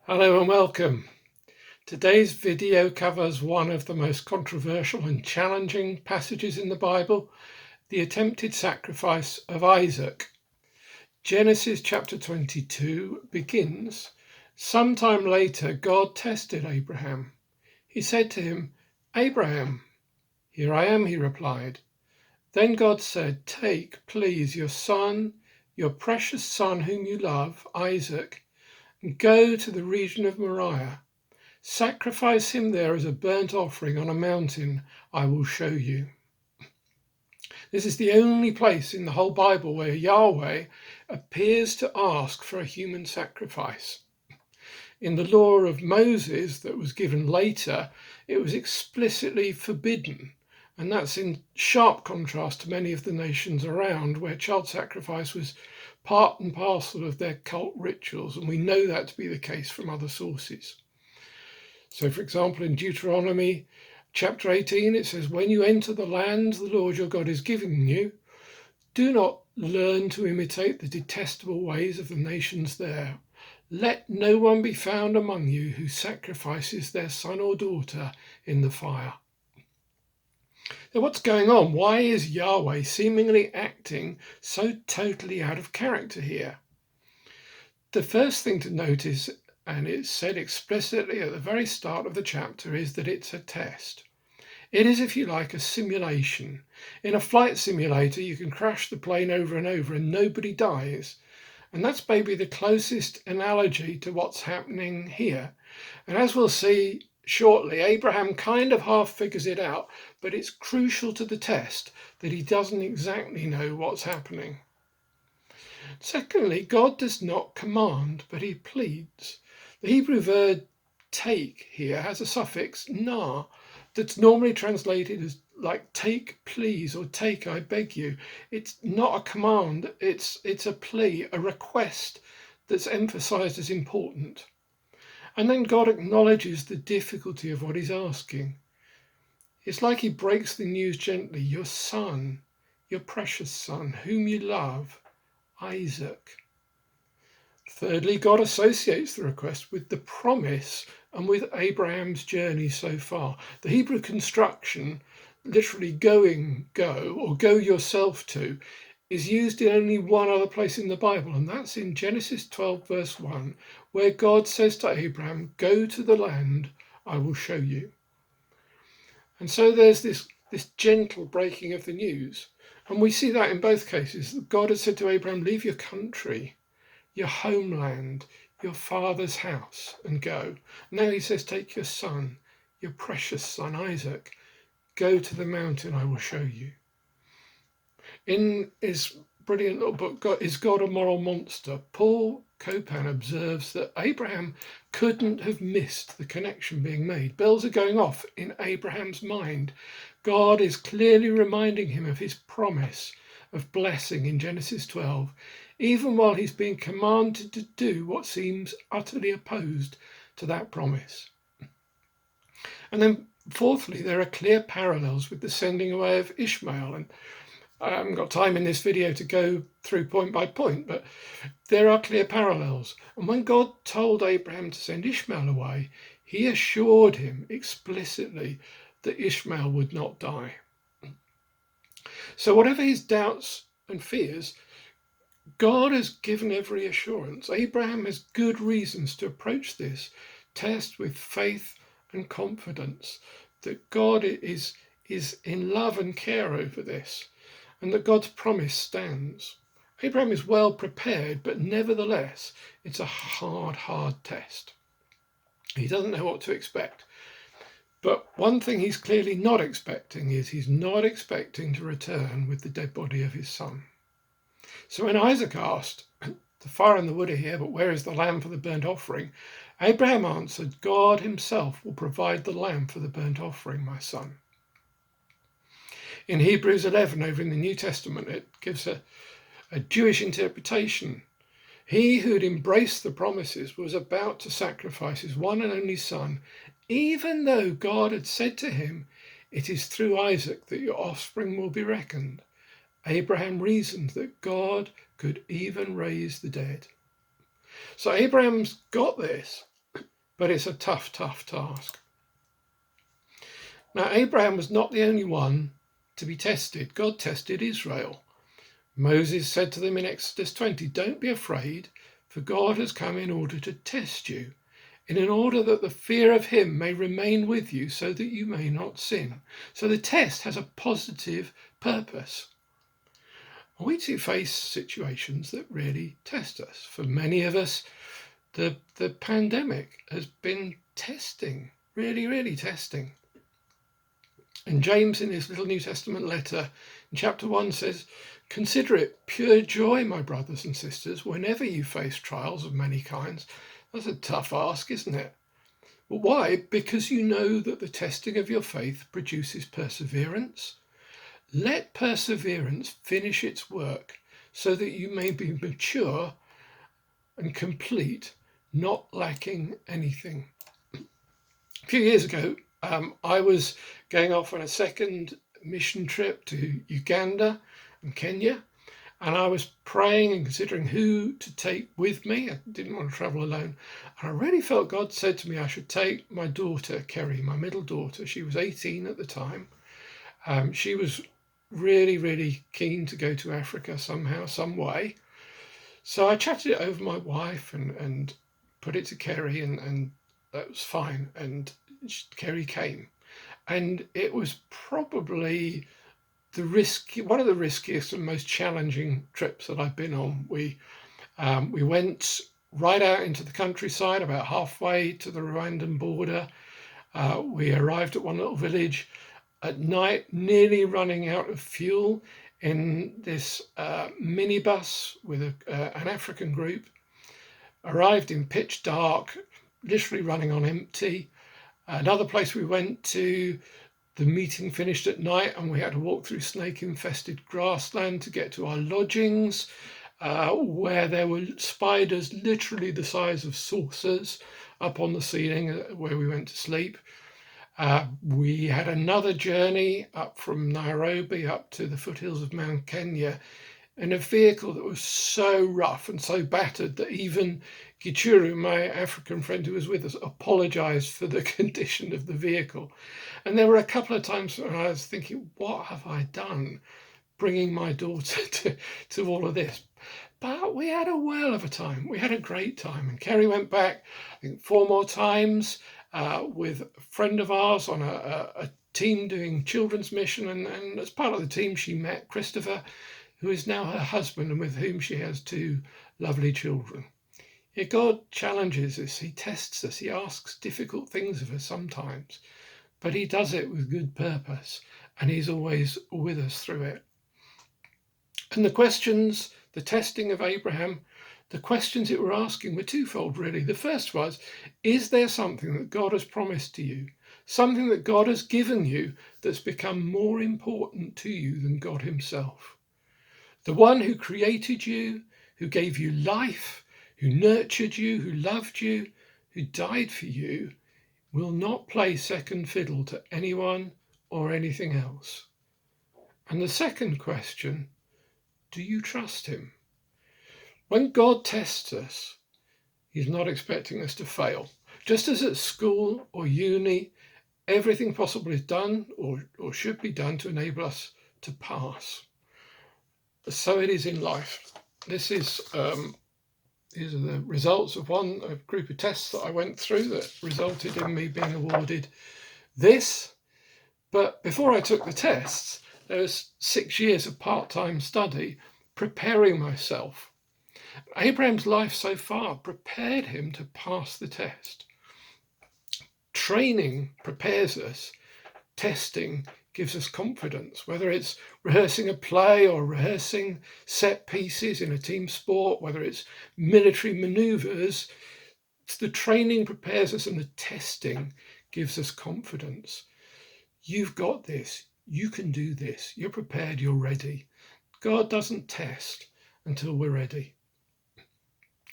Hello and welcome. Today's video covers one of the most controversial and challenging passages in the Bible, the attempted sacrifice of Isaac. Genesis chapter 22 begins, "Sometime later God tested Abraham. He said to him, 'Abraham.' 'Here I am,' he replied. Then God said, 'Take, please, your son, your precious son whom you love, Isaac, and go to the region of Moriah. Sacrifice him there as a burnt offering on a mountain I will show you.'" This is the only place in the whole Bible where Yahweh appears to ask for a human sacrifice. In the law of Moses that was given later, it was explicitly forbidden, and that's in sharp contrast to many of the nations around where child sacrifice was part and parcel of their cult rituals, and we know that to be the case from other sources. So, for example, in Deuteronomy chapter 18, it says, "When you enter the land the Lord your God is giving you, do not learn to imitate the detestable ways of the nations there. Let no one be found among you who sacrifices their son or daughter in the fire." Now, what's going on? Why is Yahweh seemingly acting so totally out of character here? The first thing to notice, and it's said explicitly at the very start of the chapter, is that it's a test. It is, if you like, a simulation. In a flight simulator, you can crash the plane over and over and nobody dies. And that's maybe the closest analogy to what's happening here. And as we'll see shortly, Abraham kind of half figures it out, but it's crucial to the test that he doesn't exactly know what's happening. Secondly, God does not command, but he pleads. The Hebrew verb take here has a suffix na that's normally translated as like take please or take I beg you. It's not a command, it's a plea, a request that's emphasized as important. And then God acknowledges the difficulty of what he's asking. It's like he breaks the news gently. Your son, your precious son, whom you love, Isaac. Thirdly, God associates the request with the promise and with Abraham's journey so far. The Hebrew construction, literally go, or go yourself to, is used in only one other place in the Bible, and that's in Genesis 12, verse 1, where God says to Abraham, "Go to the land I will show you." And so there's this gentle breaking of the news. And we see that in both cases. God has said to Abraham, "Leave your country, your homeland, your father's house, and go." Now he says, "Take your son, your precious son Isaac, go to the mountain I will show you." In his brilliant little book, Is God a Moral Monster?, Paul Copan observes that Abraham couldn't have missed the connection being made. Bells are going off in Abraham's mind. God is clearly reminding him of his promise of blessing in Genesis 12, even while he's being commanded to do what seems utterly opposed to that promise. And then fourthly, there are clear parallels with the sending away of Ishmael. And I haven't got time in this video to go through point by point, but there are clear parallels. And when God told Abraham to send Ishmael away, he assured him explicitly that Ishmael would not die. So whatever his doubts and fears, God has given every assurance. Abraham has good reasons to approach this test with faith and confidence that God is in love and care over this, and that God's promise stands. Abraham is well prepared, but nevertheless, it's a hard test. He doesn't know what to expect. But one thing he's clearly not expecting is he's not expecting to return with the dead body of his son. So when Isaac asked, "The fire and the wood are here, but where is the lamb for the burnt offering?" Abraham answered, "God himself will provide the lamb for the burnt offering, my son." In Hebrews 11, over in the New Testament, it gives a Jewish interpretation. He who had embraced the promises was about to sacrifice his one and only son, even though God had said to him, "It is through Isaac that your offspring will be reckoned." Abraham reasoned that God could even raise the dead. So Abraham's got this. but it's a tough task. Now, Abraham was not the only one to be tested. God tested Israel. Moses said to them in Exodus 20, "Don't be afraid, for God has come in order to test you, and in order that the fear of him may remain with you, so that you may not sin." So the test has a positive purpose. We too face situations that really test us. For many of us, the pandemic has been testing, really testing. And James, in his little New Testament letter, in chapter 1 says, "Consider it pure joy, my brothers and sisters, whenever you face trials of many kinds." That's a tough ask, isn't it? But why? Because you know that the testing of your faith produces perseverance. Let perseverance finish its work, so that you may be mature and complete, not lacking anything. A few years ago, I was going off on a second mission trip to Uganda and Kenya, and I was praying and considering who to take with me. I didn't want to travel alone. And I really felt God said to me I should take my daughter, Kerry, my middle daughter. She was 18 at the time. She was really keen to go to Africa somehow, some way. So I chatted it over my wife and put it to Kerry, and that was fine. And Kerry came. And it was probably one of the riskiest and most challenging trips that I've been on. We went right out into the countryside, about halfway to the Rwandan border. We arrived at one little village at night, nearly running out of fuel, in this minibus with an African group. Arrived in pitch dark, literally running on empty. Another place we went to, the meeting finished at night and we had to walk through snake-infested grassland to get to our lodgings, where there were spiders literally the size of saucers up on the ceiling where we went to sleep. We had another journey up from Nairobi up to the foothills of Mount Kenya in a vehicle that was so rough and so battered that even Gichuru, my African friend who was with us, apologized for the condition of the vehicle. And there were a couple of times when I was thinking, what have I done bringing my daughter to all of this? But we had a whale of a time. We had a great time. And Kerry went back, I think, 4 more times with a friend of ours on a team doing children's mission. And as part of the team, she met Christopher, who is now her husband and with whom she has 2 lovely children. Yet God challenges us. He tests us. He asks difficult things of us sometimes, but he does it with good purpose, and he's always with us through it. And the testing of Abraham, the questions it were asking were twofold, really. The first was, is there something that God has promised to you? Something that God has given you that's become more important to you than God himself? The one who created you, who gave you life, who nurtured you, who loved you, who died for you, will not play second fiddle to anyone or anything else. And the second question, do you trust him? When God tests us, he's not expecting us to fail. Just as at school or uni, everything possible is done or should be done to enable us to pass. So it is in life. These are the results of a group of tests that I went through that resulted in me being awarded this. But before I took the tests, there was 6 years of part-time study preparing myself. Abraham's life so far prepared him to pass the test. Training prepares us. Testing gives us confidence, whether it's rehearsing a play or rehearsing set pieces in a team sport, whether it's military maneuvers. The training prepares us and the testing gives us confidence. You've got this. You can do this. You're prepared. You're ready. God doesn't test until we're ready.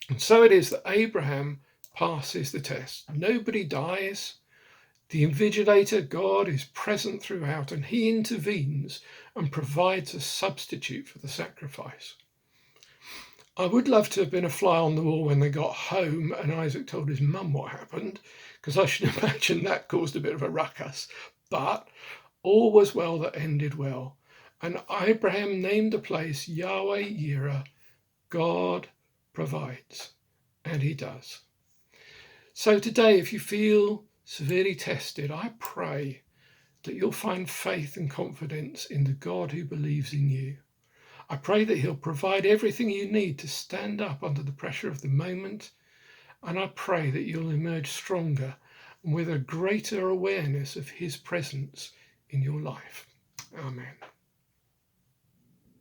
And so it is that Abraham passes the test. Nobody dies. The invigilator, God, is present throughout, and he intervenes and provides a substitute for the sacrifice. I would love to have been a fly on the wall when they got home and Isaac told his mum what happened, because I should imagine that caused a bit of a ruckus. But all was well that ended well. And Abraham named the place Yahweh Yireh, God provides. And he does. So today, if you feel severely tested, I pray that you'll find faith and confidence in the God who believes in you. I pray that he'll provide everything you need to stand up under the pressure of the moment. And I pray that you'll emerge stronger and with a greater awareness of his presence in your life. Amen.